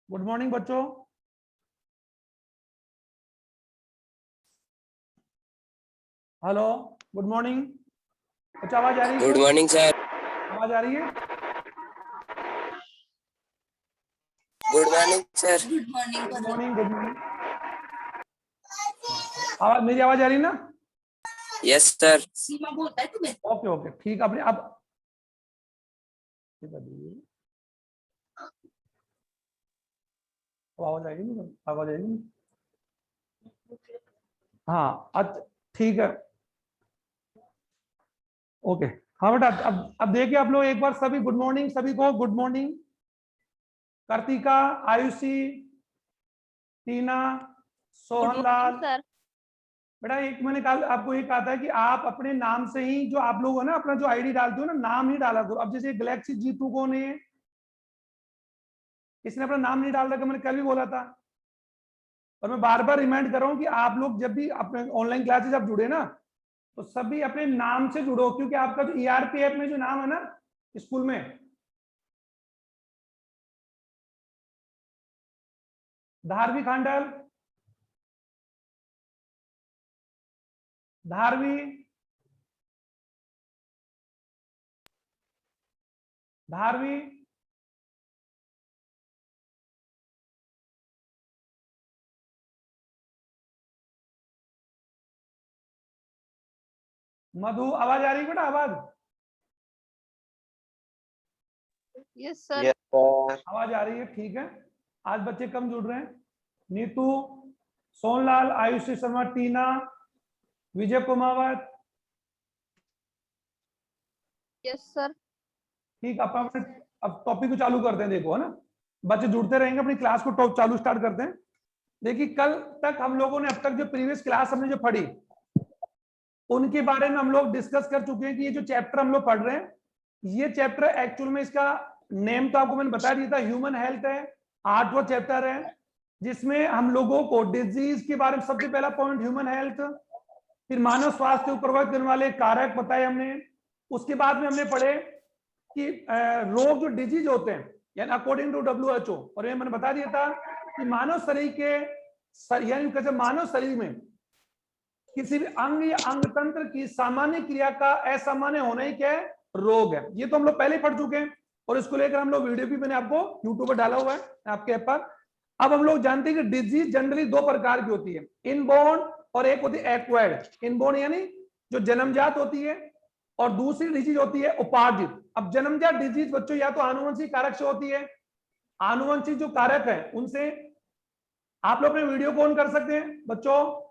Good morning बच्चों। Hello, good morning. अच्छा, आवाज आ रही है? Good morning sir. आवाज आ रही है? Good morning sir. Good morning, good morning. आवाज, मेरी आवाज आ रही है ना? Yes sir. सीमा बोलता है तुम्हें। ओके ओके, ठीक। अपने अब आवाज आएगी ना? आवाज आएगी ना? हाँ, अच्छा, ठीक है। ओके। हाँ बेटा, अब देखिए आप लोग एक बार सभी गुड मॉर्निंग, सभी को गुड मॉर्निंग। कार्तिका, आयुषी, टीना, सोहनलाल। सर बेटा एक मैंने कल आपको ये कहा था कि आप अपने नाम से ही, जो आप लोग हो ना, अपना जो आईडी डालते हो ना, नाम ही डाला करो। अब जैसे गैलेक्सी G2 कौन है? इसने अपना नाम नहीं डाल रखा, मैंने कल भी बोला था। और मैं बार बार रिमाइंड कर रहा हूं कि आप लोग जब भी अपने ऑनलाइन क्लासेस आप जुड़े ना, तो सभी अपने नाम से जुड़ो, क्योंकि आपका जो ERP ऐप में जो नाम है ना स्कूल में, धारवी खांडल, धारवी, धारवी, मधु। आवाज आ रही है बेटा? आवाज, यस सर। आवाज आ रही है? ठीक है। आज बच्चे कम जुड़ रहे हैं। नीतू, सोनलाल, आयुषी शर्मा, टीना, विजय कुमावत। Yes sir. ठीक। अब टॉपिक को चालू करते हैं। देखो, है ना, बच्चे जुड़ते रहेंगे, अपनी क्लास को टॉप चालू स्टार्ट करते हैं। देखिए, कल तक हम लोगों ने, अब तक जो प्रीवियस क्लास हमने जो पढ़ी, उनके बारे में हम लोग डिस्कस कर चुके हैं कि ये जो चैप्टर हम लोग पढ़ रहे हैं, ये चैप्टर एक्चुअल में, इसका नेम तो आपको मैंने बता दिया था, ह्यूमन हेल्थ है। 8वां चैप्टर है, जिसमें हम लोगों को डिजीज के बारे में सबसे पहला पॉइंट ह्यूमन हेल्थ, फिर मानव स्वास्थ्य को प्रभावित करने वाले कारक बताए हमने। उसके बाद में हमने पढ़े कि रोग जो डिजीज होते हैं, यानी अकॉर्डिंग टू WHO, और ये मैंने बता दिया था कि मानव शरीर के यानी कैसे मानव शरीर में किसी भी अंग या अंग तंत्र की सामान्य क्रिया का असामान्य होना ही क्या है? रोग है। ये तो हम लोग पहले ही पढ़ चुके हैं, और इसको लेकर हम लोग वीडियो भी मैंने आपको यूट्यूब पर डाला हुआ है, आपके ऐप पर। अब हम लोग जानते हैं कि डिजीज जनरली 2 प्रकार की होती है, इनबोर्न और एक होती है एक्वायर्ड। इनबोर्न यानी जो जन्मजात होती है, और दूसरी डिजीज होती है उपार्जित। अब जन्मजात डिजीज बच्चों या तो आनुवंशिक कारक से होती है, आनुवंशिक जो कारक है उनसे। आप लोग अपने वीडियो को ऑन कर सकते हैं बच्चों,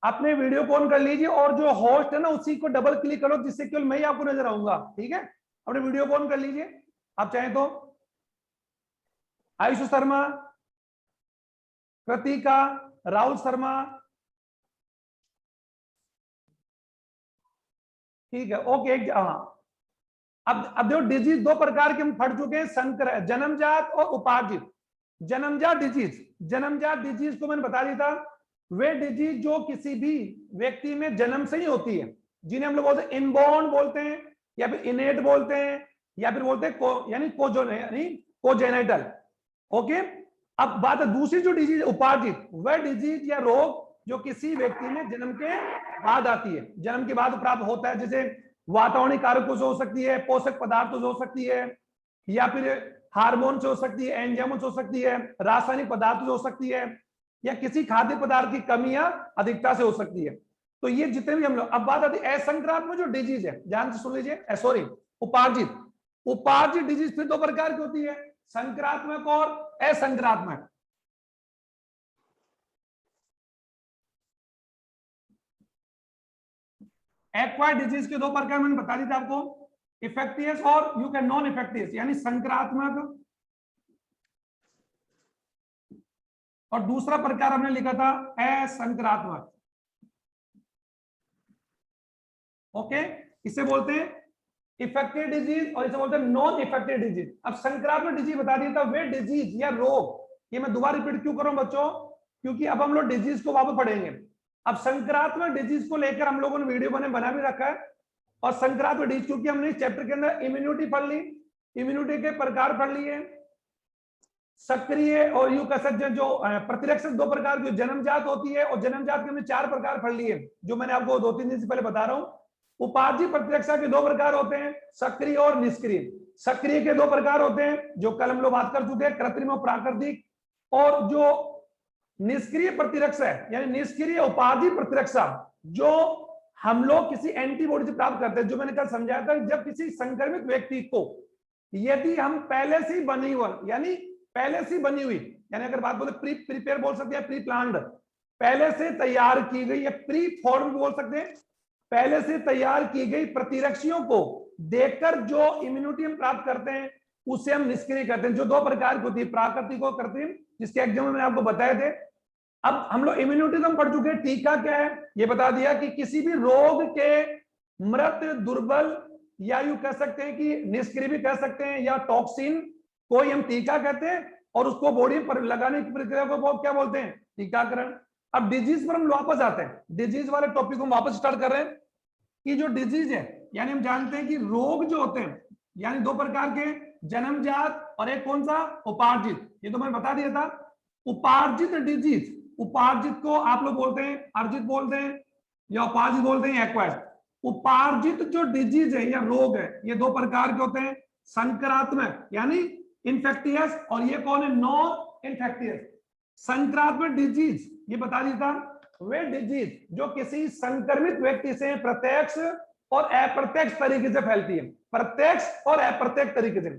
अपने वीडियो को ऑन कर लीजिए, और जो होस्ट है ना उसी को डबल क्लिक करो, जिससे केवल मैं ही आपको नजर आऊंगा। ठीक है, अपने वीडियो को ऑन कर लीजिए आप चाहें तो। आयुष शर्मा, कृतिका, राहुल शर्मा, ठीक है, ओके। हाँ, अब देखो, डिजीज 2 प्रकार के हम पढ़ चुके हैं, संकर, जन्मजात और उपार्जित। जन्मजात डिजीज को मैंने बता दिया था, वे डिजीज जो किसी भी व्यक्ति में जन्म से ही होती है, जिन्हें हम लोग बोलते हैं इनबॉर्न बोलते हैं, या फिर इनेट बोलते हैं, या फिर बोलते हैं यानी कोजेनिटल। ओके। अब बात है दूसरी जो डिजीज उपार्जित, वह डिजीज या रोग जो किसी व्यक्ति में जन्म के बाद आती है, जन्म के बाद प्राप्त होता है। जैसे वातावरणीय कारकों से हो सकती है, पोषक पदार्थों से हो सकती है, या फिर हार्मोन से हो सकती है, एंजाइमों से हो सकती है, रासायनिक पदार्थों से हो सकती है, या किसी खाद्य पदार्थ की कमी या अधिकता से हो सकती है। तो ये जितने भी हम लोग, अब बात आती है असंक्रात्मक जो डिजीज है, ध्यान से सुन लीजिए, सॉरी, उपार्जित डिजीज फिर 2 प्रकार की होती है, संक्रात्मक और असंक्रात्मक। एक्वायर्ड डिजीज के 2 प्रकार मैंने बता दिया था आपको, इफेक्टियस और यू कैन नॉन इफेक्टियस, यानी संक्रात्मक, और दूसरा प्रकार हमने लिखा था असंक्रात्मक। ओके, इसे बोलते हैं इफेक्टिव डिजीज, और इसे बोलते हैं नॉन इफेक्टिव डिजीज। अब संक्रात्मक डिजीज बता दिया था, वे डिजीज या रोग, ये मैं दोबारा रिपीट क्यों कर रहा हूं बच्चों, क्योंकि अब हम लोग डिजीज को वापस पढ़ेंगे। अब संक्रात्मक डिजीज को लेकर हम लोगों ने वीडियो बना भी रखा है, और संक्रात्मक डिजीज, क्योंकि हमने इस चैप्टर के अंदर इम्यूनिटी पढ़ ली, इम्यूनिटी के प्रकार पढ़ लिए, सक्रिय और यूं कह सकते हैं जो प्रतिरक्षक दो प्रकार की जन्मजात होती है, और जन्मजात के हमने 4 प्रकार पढ़ लिए जो मैंने आपको 2-3 दिन से पहले बता रहा हूं। उपार्जित प्रतिरक्षा के 2 प्रकार होते हैं, सक्रिय और निष्क्रिय। सक्रिय के 2 प्रकार होते हैं जो कल हम लोग बात कर चुके हैं, कृत्रिम और प्राकृतिक। और जो निष्क्रिय प्रतिरक्षा है यानी निष्क्रिय उपार्जित प्रतिरक्षा जो हम लोग किसी एंटीबॉडी से प्राप्त करते हैं, जो मैंने कल समझाया था, जब किसी संक्रमित व्यक्ति को यदि हम पहले से बनी हुई यानी पहले से बनी हुई यानी अगर बात बोले प्रीपेयर बोल सकते हैं, प्री प्लान्ड पहले से तैयार की गई, या प्री फॉर्म बोल सकते हैं, पहले से तैयार की गई प्रतिरक्षियों को देखकर जो इम्यूनिटी हम प्राप्त करते हैं उसे हम निष्क्रिय करते हैं। जो 2 प्रकार की होती है, प्राकृतिक और कृत्रिम, जिसके एग्जाम्पल मैंने आपको बताए थे। अब हम लोग इम्यूनिटी तो हम पढ़ चुके हैं, टीका क्या है ये बता दिया कि किसी भी रोग के मृत, दुर्बल या यूं कह सकते हैं कि निष्क्रिय भी कह सकते हैं, या टॉक्सिन को हम टीका कहते हैं, और उसको बॉडी पर लगाने की प्रक्रिया को क्या बोलते हैं, टीकाकरण। अब डिजीज पर हम वापस आते हैं, डिजीज वाले टॉपिक को हम वापस स्टार्ट कर रहे हैं कि जो डिजीज है यानी हम जानते हैं कि रोग जो होते हैं यानी 2 प्रकार के, जन्मजात और एक कौन सा, उपार्जित। ये तो मैंने बता दिया था। उपार्जित डिजीज, उपार्जित को आप लोग बोलते हैं अर्जित बोलते हैं, या उपार्जित बोलते हैं एक्वायर्ड। उपार्जित जो डिजीज है या रोग है ये 2 प्रकार के होते हैं, संक्रात्मक यानी इन्फेक्टियस, और ये कौन है, नॉन इन्फेक्टियस। संक्रात्मक डिजीज ये बता दिया था, वे डिजीज जो किसी संक्रमित व्यक्ति से प्रत्यक्ष और अप्रत्यक्ष तरीके से फैलती है, प्रत्यक्ष और अप्रत्यक्ष तरीके से।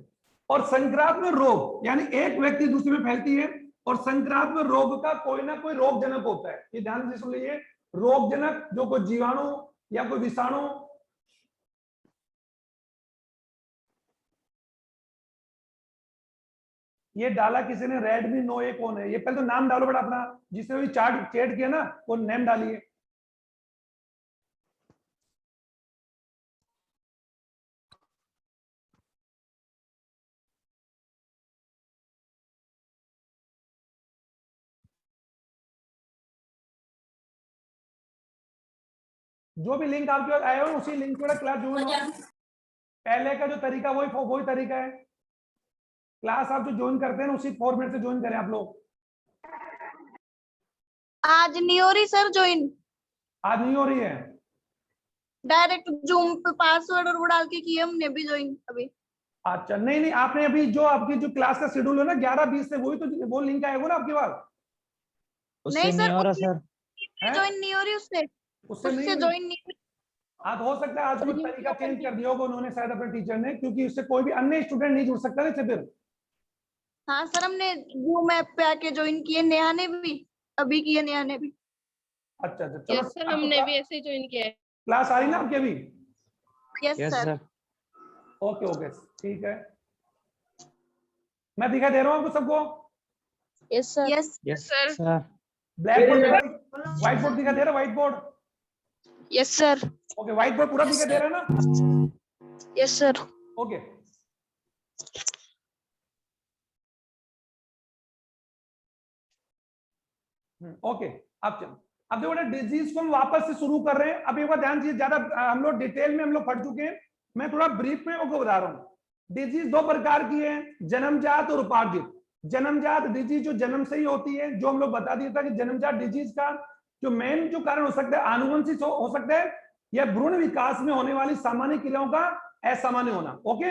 और संक्रात्मक रोग यानी एक व्यक्ति दूसरे में फैलती है, और संक्रात्मक रोग का कोई ना कोई रोगजनक होता है। ये ध्यान से सुन लीजिए, रोगजनक जो कोई जीवाणु या कोई विषाणु। ये डाला किसी ने रेडमी नो, ये कौन है, ये पहले तो नाम डालो बेटा अपना, जिसने भी चैट किया ना वो नेम डालिए। जो भी लिंक आपके पास आया हो उसी लिंक पर क्लास ज्वाइन हो। पहले का जो तरीका वही तरीका है, क्लास आप जो ज्वाइन करते हैं उसी फॉर्मेट से ज्वाइन करें आप लोग। आज नहीं हो रही सर ज्वाइन, आज नहीं हो रही है, डायरेक्ट जूम पे पासवर्ड और वो डाल के किया हमने भी ज्वाइन अभी। अच्छा नहीं आपने अभी जो आपकी जो क्लास का शेड्यूल है ना 11:20 से, वही तो वो लिंक आएगा ना आपके पास। नहीं सर, हो रहा सर, ज्वाइन नहीं हो रही उससे ज्वाइन नहीं हो रही। आज हो सकता है आज कोई तरीका चेंज कर दिया होगा उन्होंने शायद अपने टीचर ने, क्योंकि उससे कोई भी अन्य स्टूडेंट नहीं जुड़ सकता इससे फिर। हाँ सर, हमने जूम ऐप पे आके ज्वाइन किए, नेहा ने भी अभी किए, नेहा ने भी। अच्छा चलो सर, हमने भी ऐसे ही ज्वाइन किया है। क्लास आ रही ना आपकी अभी? Yes sir. ओके ठीक है, मैं दिखा दे रहा हूँ आपको सबको। Yes sir. Yes sir. Sir, black board, white board दिखा दे रहा, white board. Yes sir. Okay, white board पूरा दिखा दे रहा है ना? Yes sir. ओके ओके, अब देखो डिजीज को हम वापस से शुरू कर रहे हैं। अब एक बार ध्यान दीजिए, ज्यादा हम लोग डिटेल में हम लोग पढ़ चुके हैं, मैं थोड़ा ब्रीफ में आपको बता रहा हूँ। डिजीज 2 प्रकार की है, जन्मजात और उपार्जित। जन्मजात डिजीज जो जन्म से ही होती है, जो हम लोग बता दिया था कि जन्मजात डिजीज का जो मेन जो कारण हो सकता है आनुवंशिक हो सकता है, या भ्रूण विकास में होने वाली सामान्य क्रियाओं का असामान्य होना। ओके,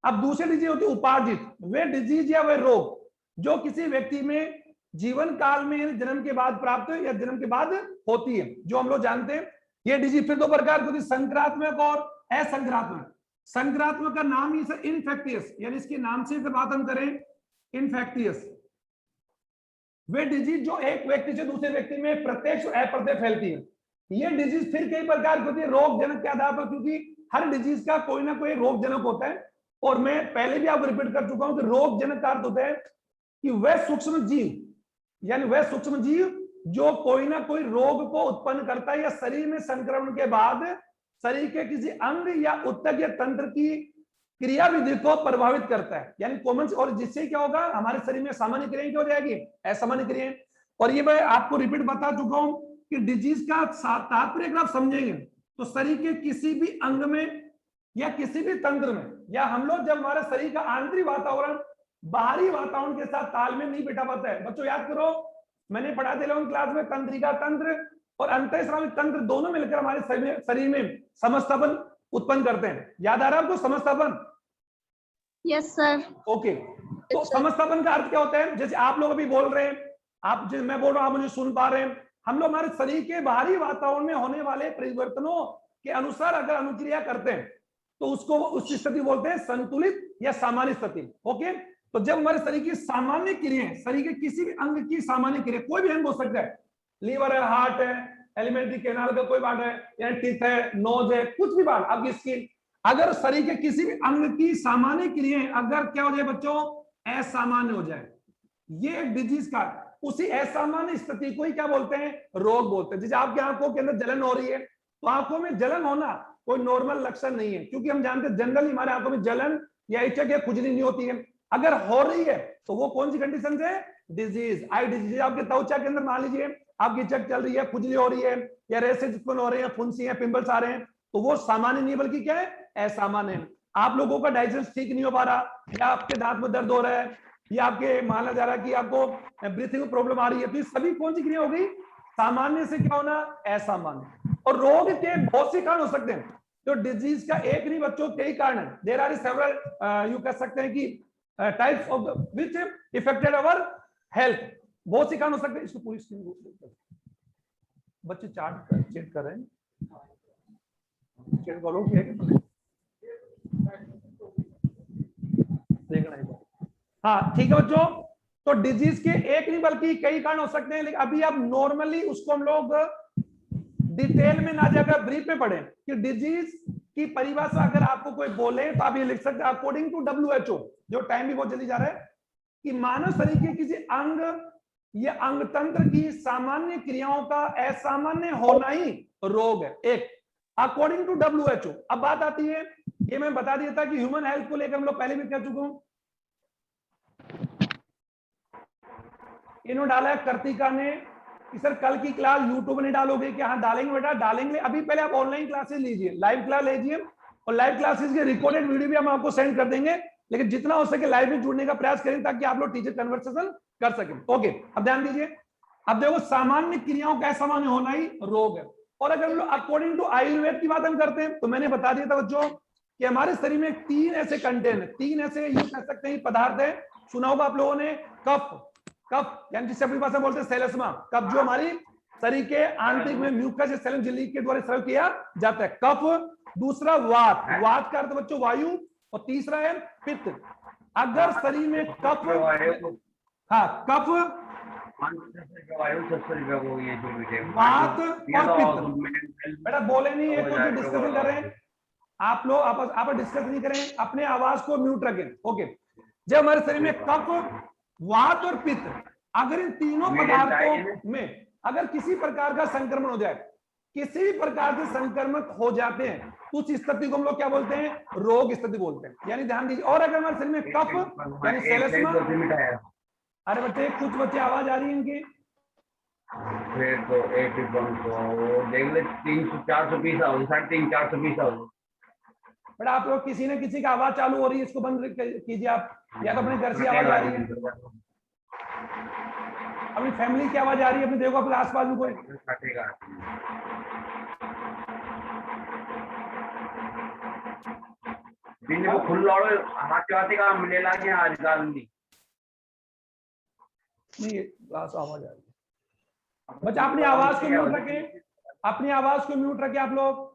अब दूसरी डिजीज होती है उपार्जित, वे डिजीज या वे रोग जो किसी व्यक्ति में जीवन काल में जन्म के बाद प्राप्त या जन्म के बाद होती है, जो हम लोग जानते हैं। ये डिजीज फिर 2 प्रकार की होती है, संक्रात्मक और असंक्रात्मक। संक्रात्मक का नाम ही सर इन्फेक्टियस, यानी इसके नाम से बात हम करें इन्फेक्टियस। वे डिजीज जो एक व्यक्ति से दूसरे व्यक्ति में प्रत्यक्ष और अप्रत्यक्ष फैलती है। ये डिजीज फिर कई प्रकार की होती है रोग जनक के आधार पर, क्योंकि हर डिजीज का कोई ना कोई रोग जनक होता है। और मैं पहले भी आपको रिपीट कर चुका हूं कि रोग जनक का अर्थ होता है कि वह सूक्ष्म जीव, यानी वह सूक्ष्म जीव जो कोई ना कोई रोग को उत्पन्न करता है, या शरीर में संक्रमण के बाद शरीर के किसी अंग या ऊतक या तंत्र की क्रिया विधि को प्रभावित करता है, यानी कॉमन। और जिससे क्या होगा, हमारे शरीर में सामान्य क्रियाएं क्या हो जाएगी, असामान्य क्रियाएं। और ये मैं आपको रिपीट बता चुका हूं कि डिजीज का तात्पर्य अगर आप समझेंगे तो शरीर के किसी भी अंग में या किसी भी तंत्र में, या हम लोग जब हमारे शरीर का आंतरिक वातावरण बाहरी वातावरण के साथ तालमेल नहीं बैठा पाता है। बच्चों याद करो, मैंने पढ़ा था 11वीं क्लास में, तंत्रिका तंत्र और अंतःस्रावी तंत्र दोनों मिलकर हमारे शरीर में समस्थापन उत्पन्न करते हैं। याद आ रहा है आपको समस्थापन? Yes sir. ओके, तो समस्थापन का अर्थ क्या होता है? जैसे आप लोग अभी बोल रहे हैं, आप मैं बोल रहा हूं, आप मुझे सुन पा रहे हैं। हम लोग हमारे शरीर के बाहरी वातावरण में होने वाले परिवर्तनों के अनुसार अगर अनुक्रिया करते हैं तो उसको उस स्थिति बोलते हैं संतुलित या सामान्य स्थिति। ओके, तो जब हमारे शरीर की सामान्य क्रियाएं, शरीर के किसी भी अंग की सामान्य क्रिया, कोई भी अंग हो सकता है, लीवर है, हार्ट है, एलिमेंट्री कैनाल का कोई पार्ट है, या टीथ है, नोज है, कुछ भी पार्ट, आपकी स्किन, अगर शरीर के किसी भी अंग की सामान्य क्रियाएं अगर क्या हो जाए बच्चों, असामान्य हो जाए, ये एक डिजीज का, उसी असामान्य स्थिति को ही क्या बोलते हैं? रोग बोलते हैं। जैसे आपकी आंखों के अंदर जलन हो रही है, तो आंखों में जलन होना कोई नॉर्मल लक्षण नहीं है, क्योंकि हम जानते हैं जनरली हमारे आंखों में जलन या इचक या खुजली नहीं होती है। अगर हो रही है तो वो कौन सी कंडीशन है? Disease, eye disease. आपके त्वचा के अंदर मान लीजिए आपकी इचक चल रही है, खुजली हो रही है, या रेशेज उत्पन्न हो रहे हैं, फुंसी है, पिंपल्स आ रहे हैं, तो वो सामान्य नहीं बल्कि क्या है? असामान्य है। आप लोगों का डाइजेस्ट ठीक नहीं हो पा रहा, या आपके दांत में दर्द हो रहा है, या आपके माना जा रहा है कि आपको ब्रीथिंग में प्रॉब्लम आ रही है, तो ये सभी कौन सी क्रिया हो गई? सामान्य से क्या होना? असामान्य। और रोग के बहुत से कारण हो सकते हैं, तो डिजीज का एक नहीं बच्चों, कई कारण है। देयर आर सेवरल, यू कह सकते हैं कि types of which affected our health, बहुत से कारण हो सकते हैं। इसको पूरी स्क्रीन बच्चे चेक कर रहे हैं, चेक करो देखना है। हाँ ठीक है बच्चों, तो डिजीज के एक नहीं बल्कि कई कारण हो सकते हैं, लेकिन अभी आप नॉर्मली उसको हम लोग डिटेल में ना जाकर ब्रीफ में पढ़ें कि डिजीज की परिभाषा अगर आपको कोई बोले तो आप ये लिख सकते हैं अकॉर्डिंग टू WHO, जो टाइम भी बहुत जल्दी जा रहा है, कि मानव शरीर के किसी अंग या अंग तंत्र की सामान्य क्रियाओं का असामान्य होना ही रोग है, एक अकॉर्डिंग टू WHO। अब बात आती है, ये मैं बता दिया था कि ह्यूमन हेल्थ को लेकर हम लोग पहले भी कह चुका हूं, इन्होंने डाला है कर्तिका ने कि सर कल की क्लास यूट्यूब में डालोगे क्या? हाँ डालेंगे बेटा, डालेंगे। अभी पहले आप ऑनलाइन क्लासेस लीजिए, लाइव क्लास लीजिए, और लाइव क्लासेस के रिकॉर्डेड वीडियो भी हम आपको सेंड कर देंगे, लेकिन जितना हो सके लाइव में जुड़ने का प्रयास करें ताकि आप लोग टीचर कन्वर्सेशन कर सकें। ओके, अब ध्यान दीजिए, अब देखो सामान्य क्रियाओं का असामान्य होना ही रोग है। और अगर हम लोग अकॉर्डिंग टू आयुर्वेद की बात हम करते हैं, तो मैंने बता दिया था बच्चों कि हमारे शरीर में तीन ऐसे कंटेंट है, तीन ऐसे यूं कह सकते हैं पदार्थ है, सुना होगा आप लोगों ने, कफ, कफ यानी जिससे अपनी भाषा बोलते हैं सैलस्मा, कफ जो हमारी शरीर के आंतरिक में म्यूकस या सैलम झिल्ली के द्वारा स्राव किया जाता है, कफ। दूसरा वात, वात का अर्थ बच्चों वायु, और तीसरा है पित्त। अगर शरीर में कफ, हाँ कफ, वात और पित्त, बेटा बोले नहीं है, कुछ डिस्कशन कर रहे हैं आप लोग, आप डिस्कस नहीं करें, अपने आवाज को म्यूट रखें। ओके, जब हमारे शरीर में कफ, वात और पित्त, अगर इन तीनों पदार्थों में अगर किसी प्रकार का संक्रमण हो जाए, किसी भी प्रकार से संक्रमित हो जाते हैं, तो उस स्थिति को हम लोग क्या बोलते हैं? रोग स्थिति बोलते हैं। यानी ध्यान दीजिए, और अगर हमारे शरीर में कफ यानी सेलेस्मा, अरे बच्चे कुछ बच्चे आवाज आ रही है इनकी, फिर तो 80 देख ले 300-400 पीस आओ, 350-400 पीस आओ। बेटा आप लोग किसी न किसी का आवाज चालू हो रही है, इसको बंद कीजिए आप, या तो अपने घर से आवाज आ रही है, अपनी फैमिली की आवाज आ रही है, अपने देखो अपने आसपास में कोई, दिन को खुला और हाथ चलाते का मिले लागे आज काल नहीं आवाज आ रही है। बच्चा अपनी आवाज को म्यूट रखें, अपनी आवाज को म्यूट रखें आप लोग,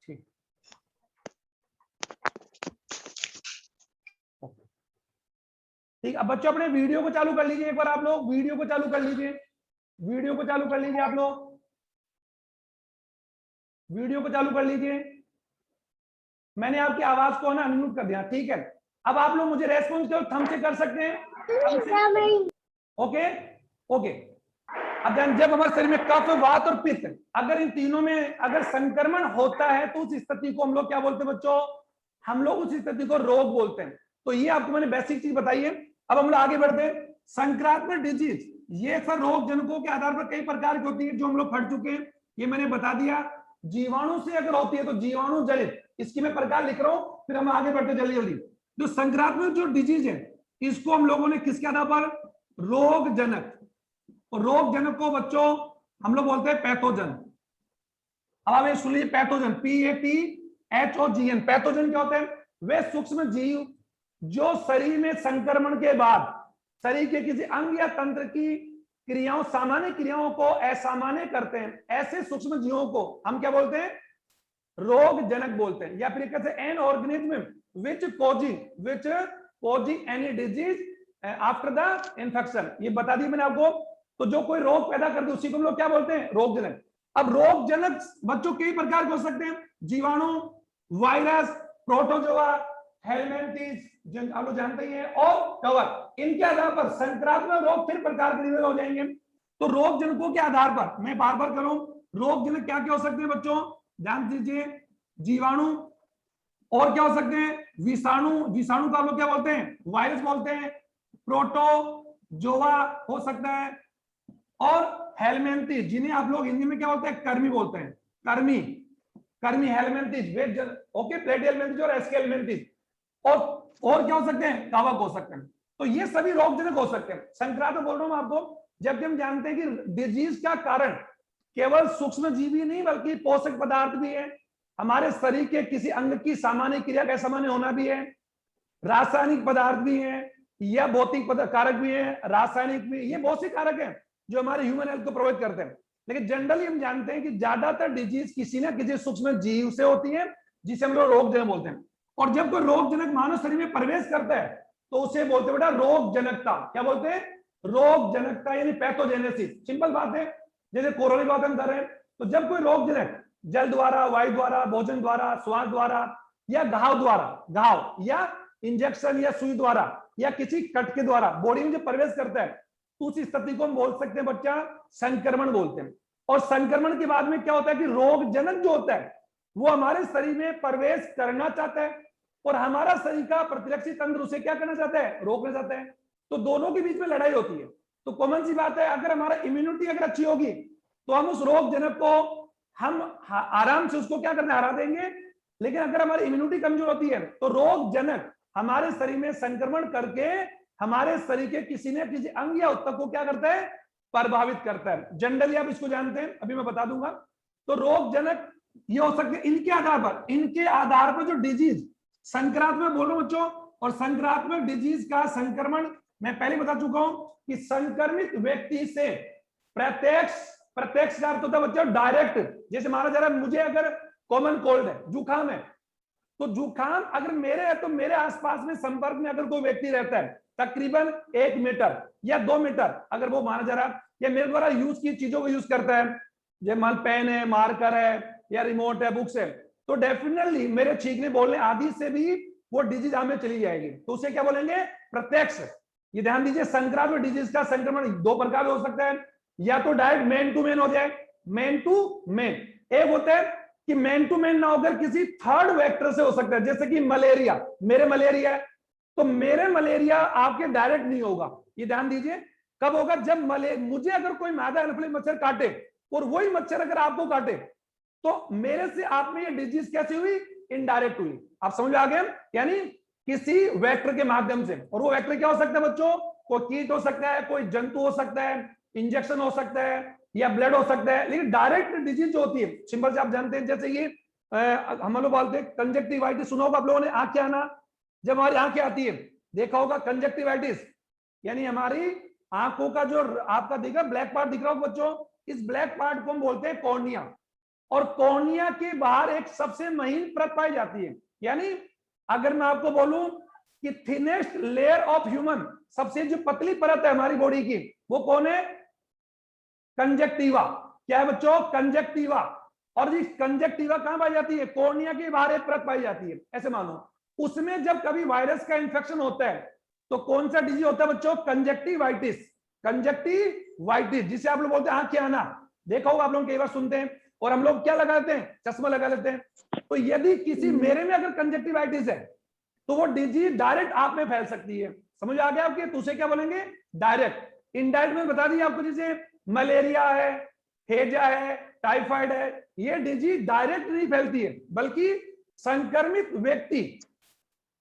ठीक। ठीक, अब बच्चों अपने वीडियो को चालू कर लीजिए, एक बार आप लोग वीडियो को चालू कर लीजिए, वीडियो को चालू कर लीजिए, आप लोग वीडियो को चालू कर लीजिए। मैंने आपकी आवाज को ना अनम्यूट कर दिया, ठीक है। अब आप लोग मुझे रेस्पॉन्स केवल थंब से कर सकते हैं, ओके ओके। अब जब हमारे शरीर में कफ, वात और पित्त, अगर इन तीनों में अगर संक्रमण होता है तो उस स्थिति को हम लोग क्या बोलते हैं बच्चों? हम लोग उस स्थिति को रोग बोलते हैं। तो ये आपको मैंने बेसिक चीज बताई है। अब हम लोग आगे बढ़ते हैं। संक्रामक डिजीज, ये अक्सर रोग जनकों के आधार पर कई प्रकार की होती है जो हम लोग पढ़ चुके हैं। ये मैंने बता दिया। जीवाणु से अगर होती है तो जीवाणु जनित, इसकी मैं प्रकार लिख रहा हूं, फिर हम आगे बढ़ते जल्दी जल्दी। जो संक्रामक जो डिजीज है इसको हम लोगों ने किसके आधार पर, रोग जनक, और रोग जनक को बच्चों हम लोग बोलते हैं पैथोजन। अब आप ये सुन लीजिए, पैथोजन, PATHOGN, पैथोजन क्या होते हैं, वे सूक्ष्म जीव जो शरीर में संक्रमण के बाद शरीर के किसी अंग या तंत्र की क्रियाओं, सामान्य क्रियाओं को असामान्य करते हैं, ऐसे सूक्ष्म जीवों को हम क्या बोलते हैं, रोग जनक बोलते हैं। या फिर कहते हैं an organism which causing any disease after the infection, ये बता दी मैंने आपको। तो जो कोई रोग पैदा कर दे उसी को हम लोग क्या बोलते हैं, रोग जनक। अब रोग जनक बच्चों कई प्रकार के हो सकते हैं, जीवाणु, वायरस, प्रोटोजोआ, हेलमिंथिस, जिन आप लोग जानते ही हैं, और कवक। इनके आधार पर संक्रामक रोग फिर प्रकार के हो जाएंगे। तो रोग जनकों के आधार पर मैं बार बार करूं, रोग जनक क्या क्या हो सकते हैं बच्चों, ध्यान दीजिए, जीवाणु, और क्या हो सकते हैं, विषाणु, विषाणु का हम लोग क्या बोलते हैं, वायरस बोलते हैं, प्रोटोजोआ हो सकता है, और हेलमिंथिस जिन्हें आप लोग हिंदी में क्या बोलते हैं, कर्मी बोलते हैं, कर्मी, कर्मी हेलमिंथिस, ओके, प्लेटिहेलमिंथिस और एस्केलमिंथिस, और क्या हो सकते हैं, कवक हो सकते हैं। तो ये सभी रोगजनक हो सकते हैं। संक्रामक बोल रहा हूं आपको, जबकि हम जानते हैं कि डिजीज का कारण केवल सूक्ष्म जीव ही नहीं बल्कि पोषक पदार्थ भी है, हमारे शरीर के किसी अंग की सामान्य क्रिया का सामान्य होना भी है, रासायनिक पदार्थ भी है, या भौतिक कारक भी है, रासायनिक भी, ये बहुत से कारक हैं जो हमारे ह्यूमन हेल्थ को प्रभावित करते हैं। लेकिन जनरली हम जानते हैं कि ज्यादातर डिजीज किसी ना किसी सूक्ष्म जीव से होती है, जिसे हम लोग रोगजनक बोलते हैं। और जब कोई रोगजनक मानव शरीर में प्रवेश करता है तो उसे बोलते हैं बेटा रोग जनकता। क्या बोलते हैं, रोग जनकता, यानी पैथोजेनेसिस। सिंपल बात है, जैसे कोरोना की बात हम कर रहे हैं, तो जब कोई रोगजनक जल द्वारा, वायु द्वारा, भोजन द्वारा, श्वास द्वारा, या घाव द्वारा, घाव या इंजेक्शन या सुई द्वारा, या किसी कट के द्वारा बॉडी में जो प्रवेश करता है, तो उस स्थिति को हम बोल सकते हैं बच्चा संक्रमण बोलते हैं। और संक्रमण के बाद में क्या होता है कि रोग जनक जो होता है वो हमारे शरीर में प्रवेश करना चाहता है, और हमारा शरीर का प्रतिरक्षी तंत्र उसे क्या करना चाहता है, रोकना चाहता है। तो दोनों के बीच में लड़ाई होती है। तो कॉमन सी बात है, अगर हमारा इम्यूनिटी अगर अच्छी होगी तो हम उस रोग जनक को हम आराम से उसको क्या करना, हरा देंगे। लेकिन अगर हमारी इम्यूनिटी कमजोर होती है तो रोग जनक हमारे शरीर में संक्रमण करके हमारे शरीर के किसी न किसी अंग या ऊतक को क्या करता है, प्रभावित करता है। जनरली आप इसको जानते हैं, अभी मैं बता दूंगा। तो रोग जनक ये हो सकते हैं इनके आधार पर जो डिजीज, संक्रामक बोल रहा हूं बच्चों, और संक्रामक डिजीज का संक्रमण मैं पहले बता चुका हूं कि संक्रमित व्यक्ति से प्रत्यक्ष का अर्थ होता है बच्चों डायरेक्ट। जैसे माना जा रहा है मुझे अगर कॉमन कोल्ड है, जुकाम है, तो जुकाम अगर मेरे है तो मेरे आसपास में संपर्क में अगर कोई व्यक्ति रहता है तकरीबन 1 मीटर या 2 मीटर, अगर वो माना जा रहा है या मेरे द्वारा यूज की चीजों को यूज करता है, जैसे मान पेन है, मार्कर है, या रिमोट है, बुक्स है, तो डेफिनेटली मेरे छींकने बोलने आदि से भी वो डिजीज हमें चली जाएगी। तो उसे क्या बोलेंगे, प्रत्यक्ष। ये ध्यान दीजिए, संक्रामक डिजीज का संक्रमण 2 प्रकार हो सकता है, या तो डायरेक्ट मैन टू मैन हो जाए, मैन टू मैन। एक होता है कि मैन टू मैन ना होकर किसी थर्ड वेक्टर से हो सकता है, जैसे कि मलेरिया, मेरे मलेरिया है तो मेरे मलेरिया आपके डायरेक्ट नहीं होगा। ये ध्यान दीजिए, कब होगा, जब मुझे अगर कोई मादा एनाफिलिस मच्छर काटे और वही मच्छर अगर आपको काटे तो मेरे से आप में ये डिजीज कैसे हुई, इनडायरेक्ट हुई। आप समझ आ गए, यानी किसी वेक्टर के माध्यम से। और वो वेक्टर क्या हो सकता है बच्चों, कोई कीट हो सकता है, कोई जंतु हो सकता है, इंजेक्शन हो सकता है, या ब्लड हो सकता है। लेकिन डायरेक्ट डिजीज जो होती है, सिंपल से आप जानते हैं, जैसे ये हम लोग बोलते हैं कंजक्टिवाइटिस, सुना होगा आप लोगों ने, आंखें आना, जब हमारी आंखें आती है, देखा होगा कंजक्टिवाइटिस, यानी हमारी आंखों का जो आपका दिख रहा ब्लैक पार्ट दिख रहा होगा बच्चों, इस ब्लैक पार्ट को हम बोलते हैं कॉर्निया। और कॉर्निया के बाहर एक सबसे महीन परत पाई जाती है, यानी अगर मैं आपको बोलूं कि थिनेस्ट लेयर ऑफ ह्यूमन, सबसे जो पतली परत है हमारी बॉडी की, वो कौन है, कंजक्टिवा। क्या है बच्चों, कंजक्टिवा। और ये कंजक्टिवा कहां पाई जाती है, कॉर्निया के बाहर एक परत पाई जाती है, ऐसे मानो। उसमें जब कभी वायरस का इंफेक्शन होता है तो कौन सा डिजीज होता है बच्चों, कंजक्टिवाइटिस। कंजक्टिवाइटिस जिसे आप लोग बोलते हैं आंखें आना, देखा होगा आप लोग कई बार सुनते हैं। और हम लोग क्या लगा लेते हैं, चश्मा लगा लेते हैं। तो यदि किसी मेरे में अगर कंजक्टिवाइटिस है तो वो डिजीज डायरेक्ट आप में फैल सकती है। समझ आ गया आपके, तो उसे क्या बोलेंगे, डायरेक्ट। इनडायरेक्ट में बता दिया आपको, जैसे मलेरिया है, हेजा है, टाइफाइड है, ये डिजीज डायरेक्ट नहीं फैलती है, बल्कि संक्रमित व्यक्ति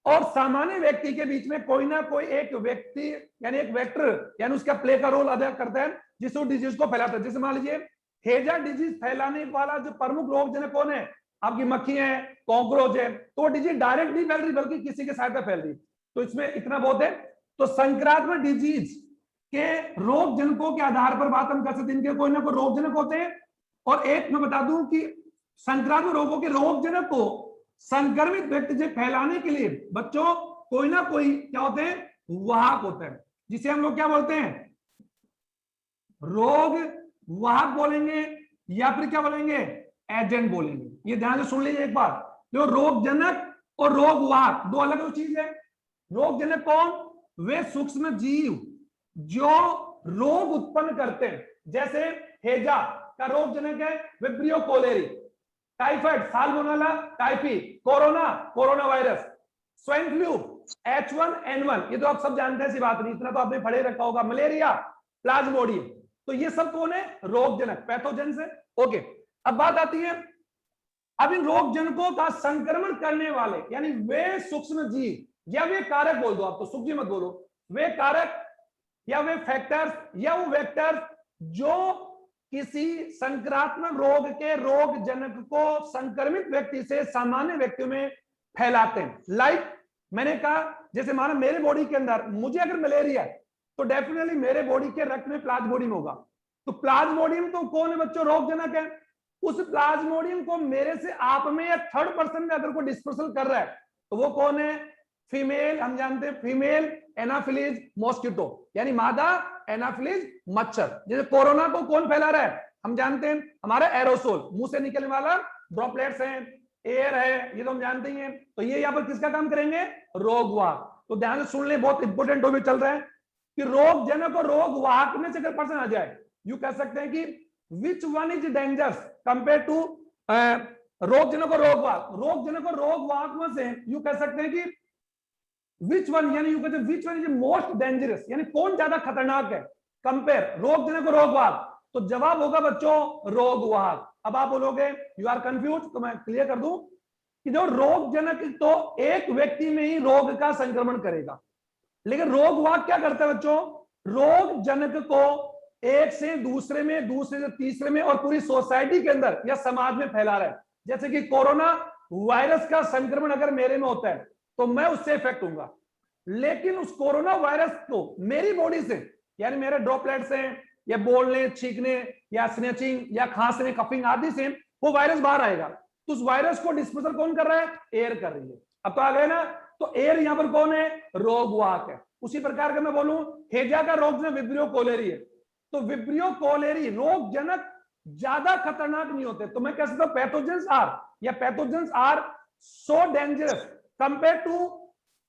और सामान्य व्यक्ति के बीच में कोई ना कोई एक व्यक्ति यानी एक वेक्टर यानी उसका प्ले का रोल अदा करता है जिससे वो डिजीज को फैलाता है। जैसे मान लीजिए हेजा डिजीज फैलाने वाला जो प्रमुख रोग जनक कौन है, आपकी मक्खी है, कॉकरोच है, तो डिजीज डायरेक्ट नहीं फैल रही बल्कि किसी के सहायता फैल रही। तो इसमें इतना बहुत है। तो संक्रामक डिजीज के रोग जनकों के आधार पर बात हम कर सकते हैं, इनके कोई ना कोई रोग जनक होते हैं। और एक मैं बता दूं कि संक्रामक रोगों के रोग जनक को संक्रमित व्यक्ति से फैलाने के लिए बच्चों कोई ना कोई क्या होते हैं, वाहक होता है, जिसे हम लोग क्या बोलते हैं, रोग वाहक बोलेंगे या फिर क्या बोलेंगे, एजेंट बोलेंगे। ये ध्यान से सुन लीजिए एक बार, जो रोग जनक और रोग वाहक दो अलग अलग चीज है। रोग जनक कौन, वे सूक्ष्म जीव जो रोग उत्पन्न करते हैं। जैसे हेजा का रोग जनक है Vibrio cholerae, typhoid Salmonella typhi, corona corona virus, swine flu H1N1, ये तो आप सब जानते हैं, ऐसी बात नहीं, इतना तो आपने पढ़े रखा होगा, मलेरिया प्लाज्मोडियम। तो ये सब कौन है, रोग जनक, पैथोजेंस है। ओके, अब बात आती है, अब इन रोग जनकों का संक्रमण करने वाले यानी वे सूक्ष्म जीव या वे कारक बोल दो, आप तो सूक्ष्म मत बोलो, वे कारक या वे फैक्टर्स या वो वेक्टर्स जो किसी संक्रामक रोग के रोग जनक को संक्रमित व्यक्ति से सामान्य व्यक्तियों में फैलाते हैं। लाइक मैंने कहा, जैसे माना मेरे बॉडी के अंदर मुझे अगर मलेरिया है तो डेफिनेटली मेरे बॉडी के रक्त में प्लाज्मोडियम होगा। तो प्लाज्मोडियम तो कौन है बच्चों, रोग जनक है। उस प्लाज्मोडियम को मेरे से आप में या थर्ड पर्सन में अगर कोई डिस्पर्सल कर रहा है तो वो कौन है, फीमेल, हम जानते हैं फीमेल एनाफिलीज मॉस्किटो यानी मादा एनाफिलीज मच्छर। जैसे कोरोना को कौन फैला रहा है, हम जानते हैं हमारा एरोसोल, मुंह से निकलने वाला ड्रॉपलेट्स हैं, एयर है, ये तो हम जानते ही हैं। तो ये यहाँ पर किसका काम करेंगे, रोगवाहक। तो ध्यान से सुन ले, बहुत इंपॉर्टेंट टॉपिक चल रहा है कि रोग जनक और रोग वाहक में से अगर पर्सन आ जाए, यू कह सकते हैं कि which one is dangerous compare to रोग जनक और रोग वाहक। रोग जनक और रोग वाहक में से यू कह सकते हैं कि विच वन, यानी यू कहते हैं विच वन इज मोस्ट डेंजरस, यानी कौन ज्यादा खतरनाक है कंपेयर रोग जनक और रोग वाहक। तो जवाब होगा बच्चों रोग वाहक। अब आप बोलोगे यू आर कंफ्यूज, तो मैं क्लियर कर दूं कि जो रोग जनक तो एक व्यक्ति में ही रोग का संक्रमण करेगा, लेकिन रोग वाहक क्या करता है बच्चों, रोग जनक को एक से दूसरे में, दूसरे से तीसरे में और पूरी सोसाइटी के अंदर या समाज में फैला रहा है। जैसे कि कोरोना वायरस का संक्रमण अगर मेरे में होता है तो मैं उससे इफेक्ट होऊंगा, लेकिन उस कोरोना वायरस को मेरी बॉडी से यानी मेरे ड्रॉपलेट से या बोलने, छींकने या स्नेचिंग या खांसने, कफिंग आदि से वो वायरस बाहर आएगा। तो उस वायरस को डिस्पर्सल कौन कर रहा है, एयर कर रही है। अब तो आ गए ना, तो एयर यहां पर कौन है, रोग वाहक है। उसी प्रकार का मैं बोलूं हेजा का रोग जनक विब्रियो कोलेरी है, तो विब्रियो कोलेरी रोग जनक ज्यादा खतरनाक नहीं होते। तो मैं कह सकता हूं पैथोजेंस आर या pathogens are so dangerous compare to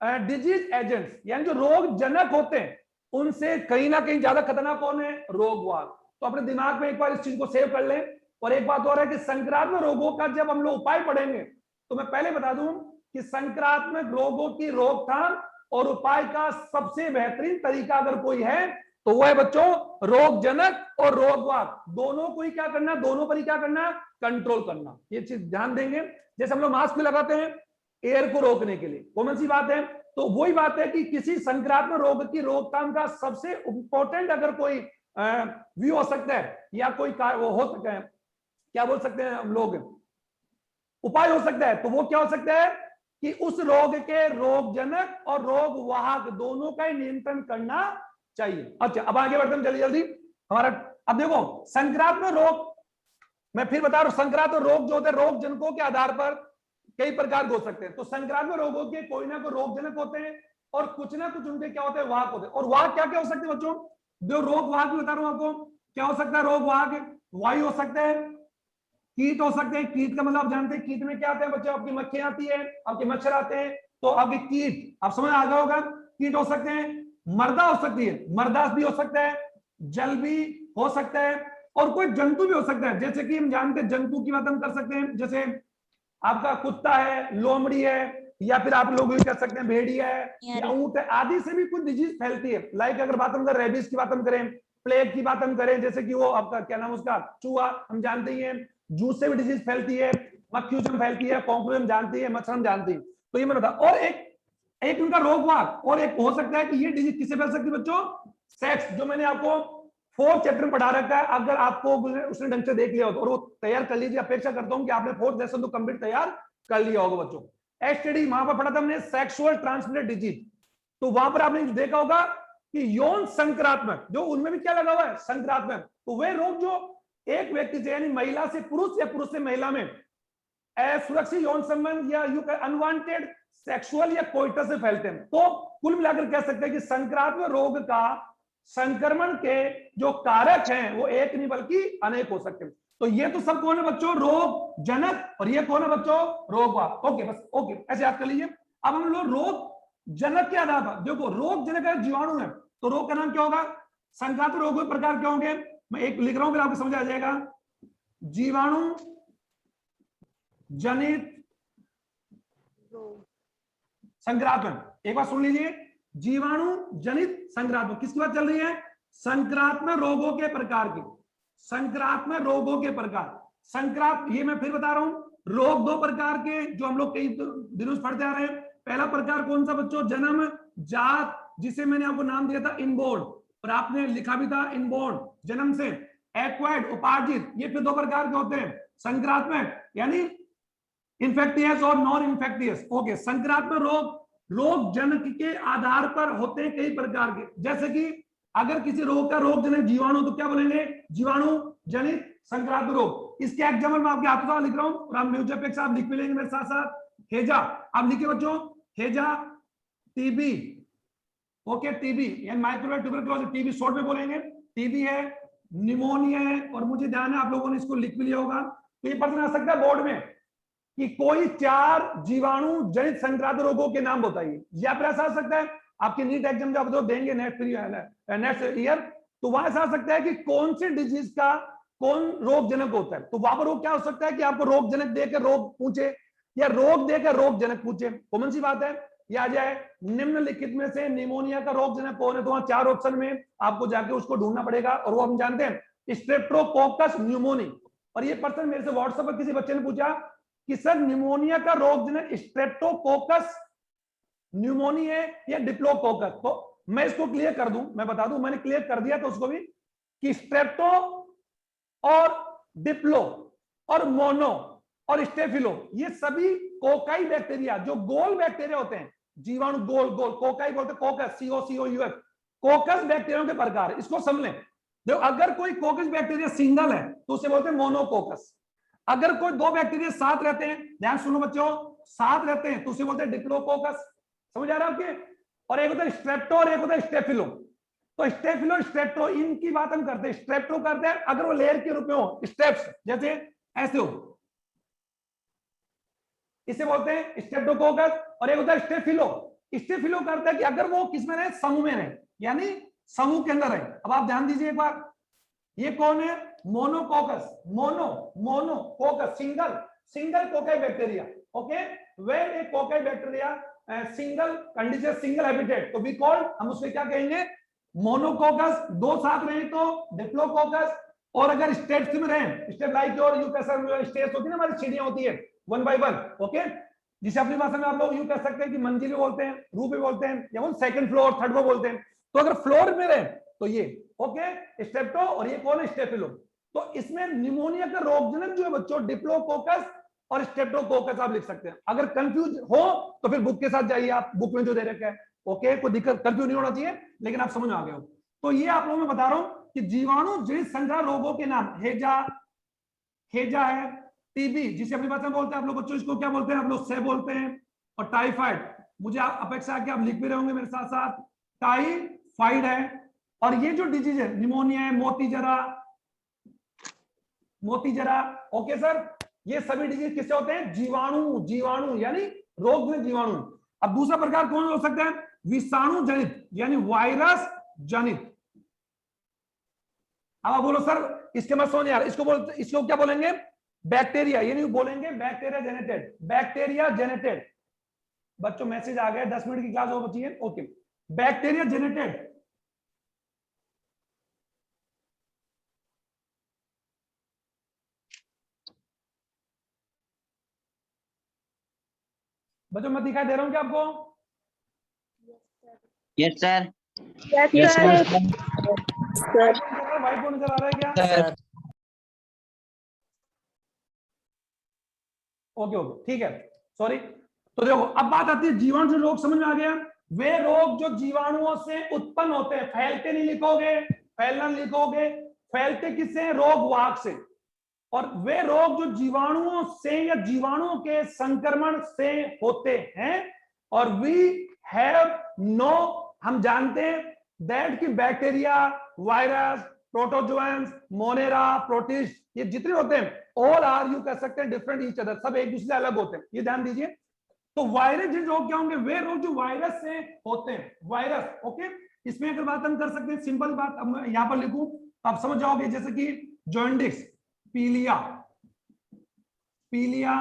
disease agents, यानी जो रोग जनक होते हैं उनसे कहीं ना कहीं ज्यादा खतरनाक कौन है, रोग वाहक। तो अपने दिमाग में एक बार इस चीज को सेव कर लें। और एक बात और है कि संक्रामक रोगों का जब हम लोग उपाय पढ़ेंगे तो मैं पहले बता दूं कि संक्रामक रोगों की रोकथाम और उपाय का सबसे बेहतरीन तरीका अगर कोई है तो वो है बच्चों रोग जनक और रोग वाहक, दोनों को ही क्या करना, दोनों पर ही क्या करना, कंट्रोल करना। ये चीज ध्यान देंगे। जैसे हम लोग मास्क भी लगाते हैं एयर को रोकने के लिए, कॉमन सी बात है। तो वही बात है कि किसी संक्रामक रोग की रोकथाम का सबसे इंपॉर्टेंट अगर कोई व्यू हो सकता है या कोई वो हो सकता है, क्या बोल सकते हैं हम लोग, उपाय हो सकता है, तो वो क्या हो सकता है कि उस रोग के रोग जनक और रोग वाहक दोनों का ही नियंत्रण करना चाहिए। अच्छा, अब आगे बढ़ते हैं जल्दी जल्दी हमारा। अब देखो संक्रामक रोग, मैं फिर बता रहा हूं, संक्रामक रोग जो होते हैं रोग जनकों के आधार पर कई प्रकार के हो सकते हैं। तो संक्रामक रोगों के कोई ना कोई रोग जनक होते हैं और कुछ ना कुछ उनके क्या होते हैं, वाहक होते हैं। और वाहक क्या क्या हो सकते हैं बच्चों, जो रोग वाहक बता रहा हूं आपको, क्या हो सकता है रोग वाहक, वायु हो सकता है, कीट हो सकते हैं। कीट का मतलब आप जानते हैं कीट में क्या आते हैं बच्चों, आपकी मक्खियां आती है, आपके मच्छर आते हैं, तो आपके कीट आप समझ आ गया होगा, कीट हो सकते हैं। मर्दा हो सकती है, मर्दास भी हो सकता है, जल भी हो सकता है, और कोई जंतु भी हो सकता है। जैसे कि हम जानते हैं जंतु की बात हम कर सकते हैं, जैसे आपका कुत्ता है, लोमड़ी है, या फिर आप लोग भी कह सकते हैं भेड़िया है या ऊंट है, आदि से भी कुछ डिजीज फैलती है। लाइक अगर बात हम करें रेबीज की बात हम करें प्लेग की बात हम करें, जैसे कि वो आपका क्या नाम उसका चूहा, हम जानते ही हैं, जूस से भी डिजीज फैलती है, मक्खियों से फैलती है, कॉकरोच हम जानते हैं, मच्छर हम जानते हैं। तो ये मैं बता, और एक उनका रोगवार, और एक हो सकता है कि ये डिजीज किससे फैल सकती है बच्चों, सेक्स, जो मैंने आपको 4th चैप्टर में पढ़ा रखा है, अगर आपको उसने ढंग से देख लिया हो तो, और वो तैयार कर लीजिए, अपेक्षा करता हूं कि आपने 4th लेसन तो कंप्लीट तैयार कर लिया होगा बच्चों। एसटीडी वहां पर पढ़ा था हमने, सेक्सुअल ट्रांसमिटेड डिजीज, तो वहां पर आपने देखा होगा कि यौन संक्रात्मक, जो उनमें भी क्या लगा हुआ है, संक्रात्मक, तो वे रोग जो एक व्यक्ति से यानी महिला से पुरुष या पुरुष से महिला में असुरक्षित यौन संबंध या अनवांटेड सेक्सुअल या कोइटस से फैलते हैं। तो कुल मिलाकर कह सकते हैं कि संक्रात्मक रोग का संक्रमण के जो कारक हैं वो एक नहीं बल्कि अनेक हो सकते हैं। तो ये तो सब कौन है बच्चों, रोग जनक, और ये कौन है बच्चों, रोगवाहक। ओके, बस ओके, ऐसे याद कर लीजिए। अब हम लोग रोग जनक के आधार पर देखो, रोग जनक है जीवाणु है, तो रोग का नाम क्या होगा, संक्रामक रोग के प्रकार क्या होंगे, मैं एक लिख रहा हूं फिर आपको समझ आ जाएगा। जीवाणु जनित संक्रात्मक, एक बार सुन लीजिए, जीवाणु जनित संक्रात्मक, किसकी बात चल रही है, संक्रात्मक रोगों के प्रकार की, संक्रात्मक रोगों के प्रकार। ये मैं फिर बता रहा हूं, रोग 2 प्रकार के जो हम लोग कई दिनों से पढ़ते आ रहे हैं। पहला प्रकार कौन सा बच्चों, जन्म जात, जिसे मैंने आपको नाम दिया था इनबोर्न, और आपने लिखा भी था इनबोर्न, जन्म से। एक्वायर्ड उपार्जित, ये फिर 2 प्रकार के होते हैं, संक्रात्मक यानी इन्फेक्टियस और नॉन इन्फेक्टियस। ओके, संक्रात्मक रोग जनक के आधार पर होते हैं कई प्रकार के, जैसे कि अगर किसी रोग का रोग जनक जीवाणु, तो क्या बोलेंगे, जीवाणु जनित संक्रात्मक रोग। इसके एग्जाम्पल मैं आपके हाथों लिख रहा हूं, और आप म्यूजिक पे आप लिख भी लेंगे मेरे साथ साथ। हेजा, आप लिखिए बच्चों, हेजा, टीबी, ओके, टीबी यानी माइक्रोवेव ट्यूबरकुलोसिस, टीबी शॉर्ट में बोलेंगे, टीबी है, निमोनिया है, और मुझे ध्यान है आप लोगों ने इसको लिख भी लिया होगा। तो ये प्रश्न आ सकता है बोर्ड में कि कोई 4 जीवाणु जनित संक्रामक रोगों के नाम बताइए, या फिर ऐसा आ सकता है आपके नीट एग्जाम जब आप देंगे नेक्स्ट ईयर, तो वहां ऐसा आ सकता है कि कौन सी डिजीज का कौन रोग जनक होता है, तो वहां पर वो क्या हो सकता है कि आपको रोग जनक देकर रोग पूछे, या रोग देकर रोग जनक पूछे, कॉमन सी बात है। ये आ जाए, निम्नलिखित में से निमोनिया का रोग जनक कौन है, तो वहां 4 ऑप्शन में आपको जाके उसको ढूंढना पड़ेगा, और वो हम जानते हैं स्ट्रेप्टोकोकस न्यूमोनी। और ये पर्सन मेरे से व्हाट्सएप पर किसी बच्चे ने पूछा कि सर निमोनिया का रोग जनक स्ट्रेप्टोकोकस न्यूमोनी है या डिप्लोकोकस, तो मैं इसको क्लियर कर दूं, मैं बता दूं, मैंने क्लियर कर दिया तो उसको भी कि स्ट्रेप्टो और डिप्लो और मोनो और स्टेफिलो, ये सभी कोकाई बैक्टीरिया, जो गोल बैक्टीरिया होते हैं, जीवाणु गोल गोल, कोकाई बोलते हैं, कोकस, COCOUS, कोकस बैक्टीरिया के प्रकार, इसको समझ लें। देखो, अगर कोई कोकस बैक्टीरिया सिंगल है तो उसे बोलते हैं मोनोकोकस, अगर कोई 2 बैक्टीरिया साथ रहते हैं, ध्यान सुनो बच्चों, साथ रहते हैं तो उसे बोलते हैं डिप्लोकोकस, समझ आ रहा है आपके। और एक होता है स्ट्रेप्टो और एक होता है स्टेफिलो, तो स्टेफिलो स्ट्रेप्टो इनकी बात हम करते हैं, स्ट्रेप्टो करते हैं अगर वो लेयर के रूप में हो, स्टेप्स जैसे ऐसे हो, इसे बोलते हैं स्ट्रेप्टोकोकस। और एक होता है स्टेफिलो, स्टेफिलो करता है कि अगर वो किसमें रहे, समूह में रहे, यानी समूह के अंदर रहे। अब आप ध्यान दीजिए एक बार, ये कौन है, monococcus, monococcus, single cocci bacteria, okay, where a cocci bacteria single condition, single habitat, तो वी कॉल, हम उसको क्या कहेंगे, मोनोकोकस। 2 साथ रहे तो डिप्लोकोकस, और अगर स्टेप्स में रहे, स्टेप लाइक और यू कैसे स्टेप्स होती है ना, हमारी सीढ़ियां होती है 1 by 1, ओके, जिसे अपनी भाषा में आप लोग यूं कह सकते हैं कि मंजिल बोलते हैं, रूप भी बोलते हैं, या वो सेकंड फ्लोर, थर्ड फ्लोर बोलते हैं। तो अगर फ्लोर में रहे तो ये, ओके, स्टेप्टो, और ये कौन है, स्टेफिलो। तो इसमें निमोनिया का रोगजनक जो है बच्चों, डिप्लोकोकस और स्ट्रेप्टोकोकस आप लिख सकते हैं। अगर कंफ्यूज हो तो फिर बुक के साथ जाइए, आप बुक में जो दे रखा है, ओके, कोई दिक्कत, कंफ्यूज नहीं होना चाहिए, लेकिन आप समझ आ गए हो। तो ये आप लोगों में बता रहा हूं कि जीवाणु जनित संक्रामक रोगों के नाम, हेजा है, टीबी जिसे अपनी भाषा में बोलते हैं, आप लोग बच्चों इसको क्या बोलते हैं, आप लोग से बोलते हैं, और टाइफाइड, मुझे अपेक्षा है कि आप लिख भी रहे होंगे मेरे साथ साथ, टाइफाइड है। और ये जो डिजीज है, निमोनिया है, मोतीजरा, ओके सर, ये सभी डिजीज किससे होते हैं, जीवाणु यानी रोग में जीवाणु। अब दूसरा प्रकार कौन हो सकता है, विषाणु जनित यानी वायरस जनित। अब आप बोलो सर इसके मत सोने यार, इसको क्या बोलेंगे, बैक्टीरिया, ये नहीं बोलेंगे बैक्टीरिया जेनेटेड। बच्चों मैसेज आ गया, 10 मिनट की क्लास हो बची है, ओके, बैक्टीरिया जेनेटेड बच्चों मैं दिखाई दे रहा हूँ क्या आपको? Yes sir. Yes sir. White board नजर आ रहा है क्या? सर ओके ओके ठीक है, सॉरी। तो देखो अब बात आती है जीवाणु से रोग, समझ में आ गया? वे रोग जो जीवाणुओं से उत्पन्न होते हैं, फैलते नहीं लिखोगे, फैलना लिखोगे, फैलते किससे? रोग वाहक से। और वे रोग जो जीवाणुओं से या जीवाणुओं के संक्रमण से होते हैं, और वी हैव नो, हम जानते हैं दैट की बैक्टीरिया, वायरस, प्रोटोजोएंस, मोनेरा, प्रोटिस्ट, ये जितने होते हैं ऑल आर, यू कह सकते हैं डिफरेंट ईच अदर, सब एक दूसरे से अलग होते हैं, ये ध्यान दीजिए। तो वायरस जिन रोग क्या होंगे? वे रोग जो वायरस से होते हैं, वायरस। ओके, इसमें अगर बात हम कर सकते हैं, सिंपल बात अब मैं यहां पर लिखूं तो आप समझ जाओगे, जैसे कि जॉन्डिस, पीलिया, पीलिया,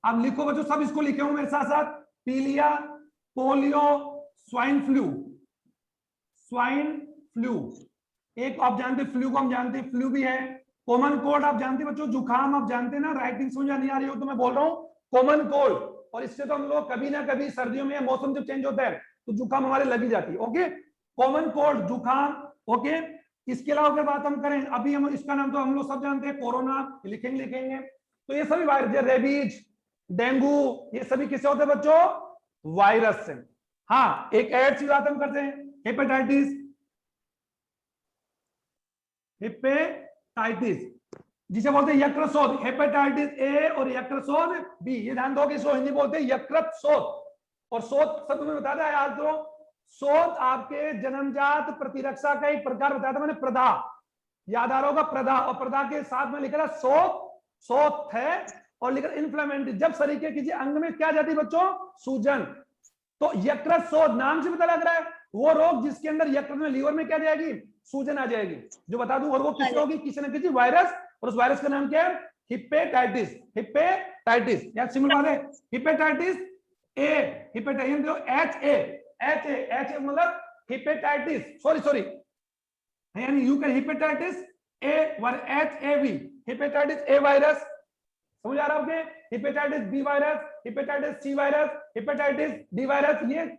अब लिखो बच्चों, सब इसको लिखे हूं मेरे साथ साथ, पीलिया, polio, swine flu, swine flu, एक आप जानते हैं फ्लू को, हम जानते हैं फ्लू भी है, कॉमन कोल्ड आप जानते हैं बच्चों, जुकाम आप जानते हैं ना, राइटिंग समझ नहीं आ रही हो तो मैं बोल रहा हूं कॉमन कोल्ड, और इससे तो हम लोग कभी ना कभी सर्दियों में मौसम जब चेंज होता है तो जुकाम हमारे लगी जाती है। ओके, कॉमन कोल्ड, जुकाम। ओके, इसके अलावा अगर बात हम करें, अभी हम इसका नाम तो हम लोग सब जानते हैं, कोरोना, लिखेंगे। तो ये सभी वायरस, रेबीज, डेंगू, ये सभी किससे होते हैं बच्चों? वायरस से। हाँ, एक एड्स की बात हम करते हैं, हेपेटाइटिस, हेपेटाइटिस जिसे बोलते हैं यकृत, हेपेटाइटिस ए और यकृत बी, ये ध्यान दो कि इसको हिंदी बोलते हैं यकृत शोथ। और शोथ सब तुम्हें बता दिया याद करो, शोथ आपके जन्मजात प्रतिरक्षा का एक प्रकार बताया था मैंने, प्रदाह, याद आ रहा होगा, प्रदाह, और प्रदाह के साथ में लिखा था शोथ, शोथ है, और लिखा इन्फ्लेमेटरी, जब शरीर के किसी अंग में क्या जाती है बच्चों? सूजन। तो यकृत शोथ नाम से पता लग रहा है वो रोग जिसके अंदर यकृत में, लीवर में क्या जाएगी? सूजन आ जाएगी, जो बता दूं, और वो किससे होगी? किसी न किसी वायरस, और उस वायरस का नाम क्या है? हिपेटाइटिस, हिपेटाइटिस, या सिंपल बात है, हिपेटाइटिस ए, हिपेटाइटिस जो एच ए मतलब हिपेटाइटिस, सॉरी यानी you can hepatitis A were H A V, hepatitis A virus, समझ आ रहा है आपके? Hepatitis B virus, hepatitis C virus, hepatitis D virus, ये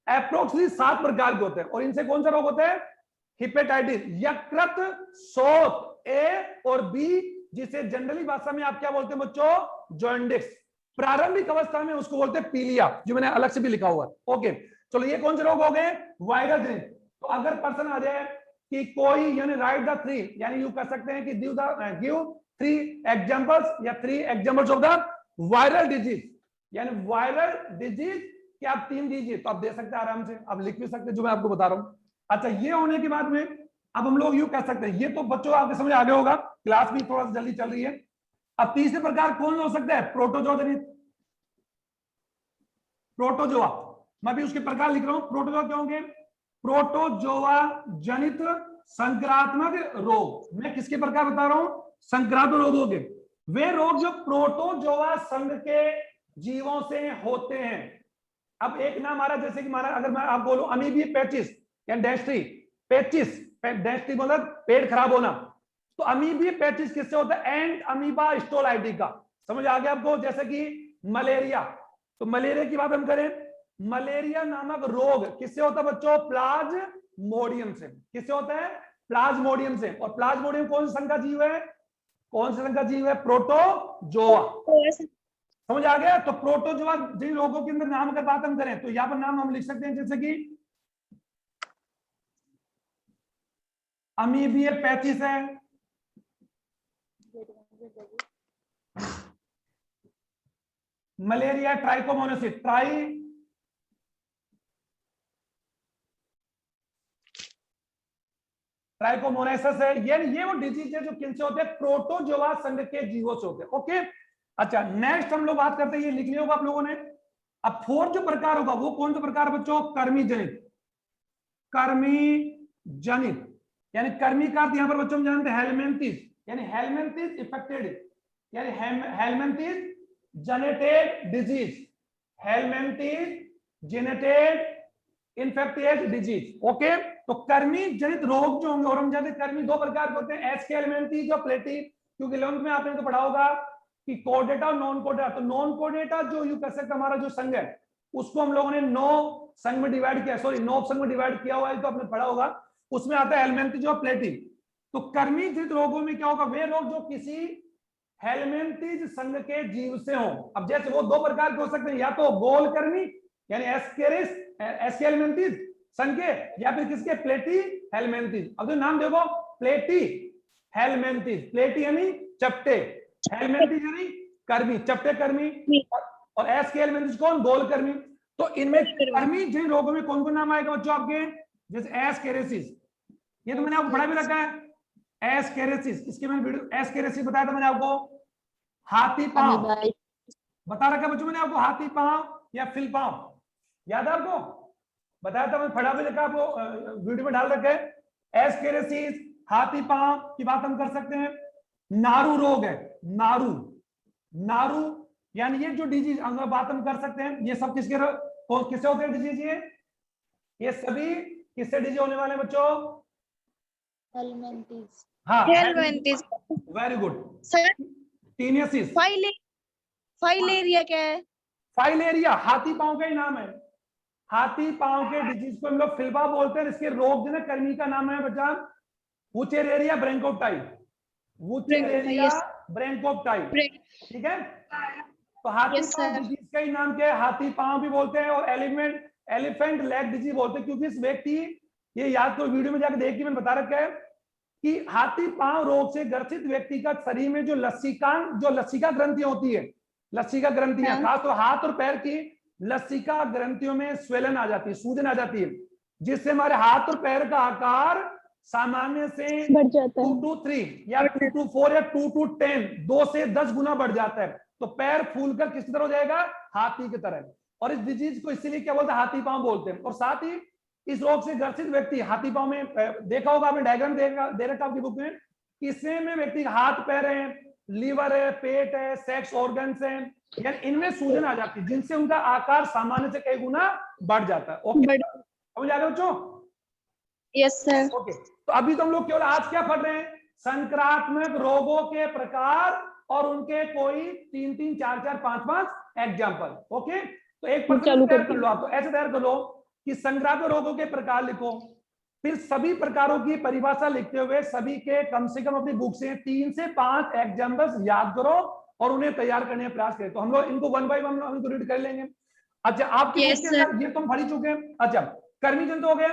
अप्रोक्सीमेटली 7 प्रकार के होते हैं। और इनसे कौन सा रोग होता है? हिपेटाइटिस, यकृत शोथ ए और बी, जिसे जनरली भाषा में आप क्या बोलते हैं बच्चों? जॉन्डिस। प्रारंभिक अवस्था में उसको बोलते हैं पीलिया, जो मैंने अलग से भी लिखा हुआ है। ओके, चलो ये कौन से रोग हो गए? वायरस। तो अगर पर्सन आ जाए कि कोई, यानी राइट द 3, यानी यू कह सकते हैं कि गिव 3 एग्जांपल्स या 3 examples of the viral disease, यानी वायरल डिजीज कि आप 3 दीजिए, तो आप दे सकते हैं आराम से, आप लिख भी सकते हैं जो मैं आपको बता रहा हूं। अच्छा, ये होने के बाद में अब हम लोग यूं कह सकते हैं, ये तो बच्चों आपके समझ आ गया होगा, क्लास भी थोड़ा सा जल्दी चल रही है। अब तीसरे प्रकार कौन हो सकता है? प्रोटोजोआ जनित, प्रोटोजोआ, मैं भी उसके प्रकार लिख रहा हूं। प्रोटोजोआ क्या होंगे? प्रोटोजोआ जनित संक्रात्मक रोग। मैं किसके प्रकार बता रहा हूं? संक्रात्मक रोग हो गए वे रोग जो प्रोटोजोआ संघ के जीवों से होते हैं। अब एक नाम आ रहा, जैसे कि हमारा, अगर मैं आप बोलूं अमीबी पेचिस या डेस्ट्री पेचिस, डेस्ट्री मतलब पेट खराब होना, तो अमीबी पेचिस किससे होता है? एंड अमीबा स्टोलाइटी का, समझ आ गया आपको? जैसे कि मलेरिया, तो मलेरिया की बात हम करें, मलेरिया नामक रोग किससे होता है बच्चों? प्लाज्मोडियम से। किससे होता है? प्लाज्मोडियम से। और प्लाज्मोडियम कौन सा संघ का जीव है? कौन सा संघ का जीव है? प्रोटोजोआ। समझ आ गया? तो प्रोटोजोआ जिन रोगों के अंदर नाम अगर बात हम करें तो यहां पर नाम हम लिख सकते हैं, जैसे कि अमीबिया पैचिस है, मलेरिया ट्राइकोमोनासिस, ट्राइकोमोनासिस है। ये वो डिजीज है जो किनसे होते हैं? प्रोटोजोआ संघ के जीवों से होते हैं। ओके, अच्छा, नेक्स्ट हम लोग बात करते हैं, ये लिख लिया होगा आप लोगों ने। अब 4 जो प्रकार होगा वो कौन सा प्रकार बच्चों? कर्मी जनित, कर्मी जनित, यानी कर्मी का अर्थ यहां पर बच्चों हम जानते हैं हेलमेंथिस, यानी हेलमेंथिस इफेक्टेड, यानी helminths जेनेटेड disease, helminths जेनेटेड infected disease. Okay, तो कर्मी जनित रोग जो होंगे, और हम जानते हैं कर्मी 2 प्रकार के होते हैं, एस के हेलमेंथिस और प्लेटी, क्योंकि 11th में आपने तो पढ़ा होगा कि कोडेटा और नॉन कोडेटा। तो नॉन कोडेटा जो यू कह सकते हमारा जो संघ है उसको हम लोगों ने 9 संघ में डिवाइड किया, सॉरी 9 संघ में डिवाइड किया हुआ है, तो आपने पढ़ा होगा। उसमें आता है हेलमिंथिज और प्लेटी। तो कर्मीकृत रोगों में क्या होगा, वे रोग जो किसी हेलमिंथिज संघ के जीव से हो। अब जैसे वो 2 प्रकार के हो सकते हैं, या तो गोल कर्मी यानी एस्केरिस संघ के, या फिर किसके, प्लेटी हेलमिंथिज। अब जो नाम देखो, प्लेटी हेलमिंथिज, प्लेटी यानी चपटे, हेलमिंथिज यानी कर्मी, चपटे कर्मी, और एस्केरिस कौन, गोल कर्मी। तो इनमें कर्मी जिन रोगों में कौन कौन नाम आएगा बच्चों आपके, जैसे एस्केरिस, ये तो मैंने आपको पढ़ा भी रखा है, एस्केरिस, इसके मैंने वीडियो एस्केरिस बताया था मैंने आपको। हाथी पांव बता रखा बच्चों मैंने आपको, हाथी पांव या फिल पांव, याद है आपको, बताया था मैंने, पढ़ा भी रखा, आपको वीडियो में डाल रखे हैं। एस्केरिस, हाथी पांव की बात हम कर सकते हैं। नारू रोग है, नारू यानी ये जो डिजीज बात हम कर सकते हैं, ये सब किसके होते हैं डिजीज, ये सभी किससे डिजीज होने वाले हैं बच्चों, हेलमिंथिज। हाँ helminthes. Very good. Sir taeniasis, filaria क्या है, फाइलेरिया हाथी पांव का ही नाम है। हाथी पांव के डिजीज को हम लोग फिलबा बोलते हैं। इसके रोग जो है कर्मी का नाम है बच्चा वुचेरेरिया ब्रैंकोप्टाई, वुचेरेरिया ब्रैंकोप्टाई, ठीक है। तो हाथी पांव डिजीज का ही नाम क्या है, हाथी पांव भी बोलते हैं, और एलिफेंट लेग डिजीज बोलते हैं, क्योंकि इस व्यक्ति, ये याद तो वीडियो में जाकर देखिए मैंने बता रखा है कि हाथी पांव रोग से ग्रसित व्यक्ति का शरीर में जो लसिका ग्रंथियां होती है, लसिका ग्रंथियां, खास तो हाथ और पैर की लसिका ग्रंथियों में स्वेलन आ जाती है, सूजन आ जाती है, जिससे हमारे हाथ और पैर का आकार सामान्य से बढ़ जाता है, 2 to 3 या 2 to 4 या 2 to 10, 2 से 10 गुना बढ़ जाता है। तो पैर फूलकर किस तरह हो जाएगा, हाथी की तरह। और इस डिजीज को इसीलिए क्या बोलते हैं, हाथी पांव बोलते हैं। और साथ ही इस रोग से ग्रसित व्यक्ति, हाथी पांव में देखा होगा आपने, डायग्राम दे रखा आपकी बुक में, इसमें व्यक्ति हाथ पैर है, लीवर है, पेट है, सेक्स ऑर्गन्स है, यानी इनमें सूजन आ जाती है, जिनसे उनका आकार सामान्य से कई गुना बढ़ जाता है। ओके, समझ आ गया बच्चों? Yes sir. ओके, तो अभी तो हम लोग केवल आज क्या पढ़ रहे हैं, संक्रामक रोगों के प्रकार और उनके कोई 3-3, 4-4, 5-5 एग्जाम्पल। ओके, तो एक प्रश्न तैयार कर लो, आप तो ऐसे तैयार कर लो कि संक्रामक रोगों के प्रकार लिखो, फिर सभी प्रकारों की परिभाषा लिखते हुए सभी के कम से कम अपनी बुक से 3 से 5 एग्जाम्पल्स याद करो और उन्हें तैयार करने का प्रयास करें। तो हम लोग इनको 1 by 1 हम इनको रीड कर लेंगे। अच्छा, आपकी बुक के अंदर ये तुम पढ़ ही चुके हैं। अच्छा, कर्मी जंतु हो गए।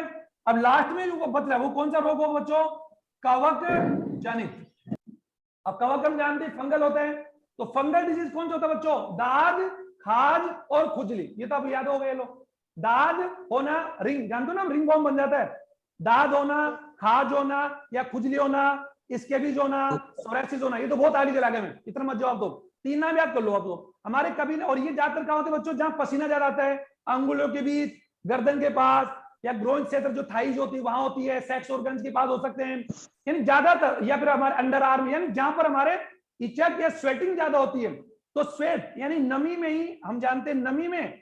अब लास्ट में जो बच रहा है वो कौन सा रोग होगा बच्चों, कवक जनित। अब कवक हम जानते हैं फंगल होता है, तो फंगल डिजीज कौन सा होता है बच्चों, दाद, खाज और खुजली। ये तो आप याद हो गए लो, दाद होना, रिंग जानते हो ना, रिंग बॉम्ब बन जाता है, दाद होना, खाज होना या खुजली होना, स्कैबिज होना, सोरायसिस होना। ये तो बहुत आगे चला गया, मैं इतना मत जवाब दो, 3 नाम याद कर लो आप लोग हमारे कभी। और ये ज्यादातर कहाँ होते हैं बच्चों, जहां पसीना ज्यादा आता है, अंगुलियों के बीच, गर्दन के पास, या ग्रोइन क्षेत्र जो थाइज होती है वहां होती है, सेक्स ऑर्गन्स के पास हो सकते हैं, यानी ज्यादातर, या फिर हमारे अंडर आर्म, यानी जहां पर हमारे इचक या स्वेटिंग ज्यादा होती है। तो स्वेट यानी नमी में ही हम जानते हैं, नमी में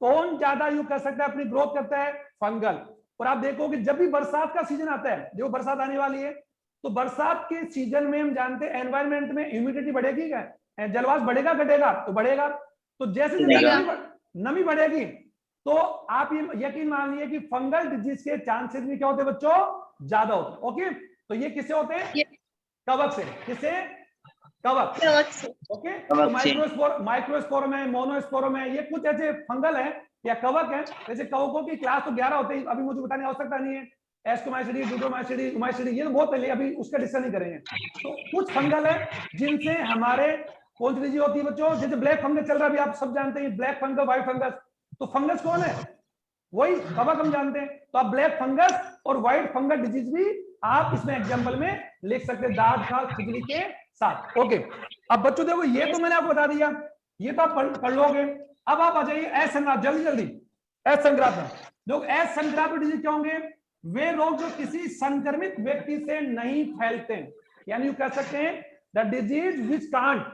कौन ज्यादा यूज कर सकता है, अपनी ग्रोथ करता है, फंगल। और आप देखोगे जब भी बरसात का सीजन आता है, जो बरसात आने वाली है, तो बरसात के सीजन में हम जानते हैं एनवायरमेंट में ह्यूमिडिटी बढ़ेगी, क्या जलवाष्प बढ़ेगा घटेगा, तो बढ़ेगा। तो जैसे नमी बढ़ेगी तो आप ये यकीन मानिए कि फंगल डिजीज के चांसेस भी क्या होते हैं बच्चों, ज्यादा होते हैं। ओके, तो ये किससे होते हैं, कवक से। किससे, कवक से। ओके, तो माइक्रोस्पोरम है, मोनोस्पोरम है, ये कुछ ऐसे फंगल है या कवक है। जैसे कवकों की क्लास तो 11 होते हैं, अभी मुझे बताने की आवश्यकता नहीं है, एस्कोमाइसिडी, ड्यूड्रोमाइसिडी, उमाइसिडी, ये तो बहुत पहले, अभी उसका डिस्कस नहीं करेंगे। तो कुछ फंगल है जिनसे हमारे कौन सी डिजीज होती है बच्चों, जैसे ब्लैक फंगस चल रहा है अभी, आप सब जानते हैं, ब्लैक फंगस, व्हाइट फंगस। तो फंगस कौन है, वही कवक हम जानते हैं। तो आप ब्लैक फंगस और व्हाइट फंगस डिजीज भी आप इसमें एग्जांपल में लिख सकते हैं, दाद, खाज, खुजली के साथ। ओके, अब बच्चों देखो, ये तो मैंने आपको बता दिया, ये तो आप पढ़ लोगे। अब आप आ जाइए असंक्रामक, जल्दी जल्दी। असंक्रामक, लोग असंक्रामक डिजीज क्या होंगे, वे रोग जो किसी संक्रमित व्यक्ति से नहीं फैलते, यानी कह सकते हैं द डिजीज विच कांट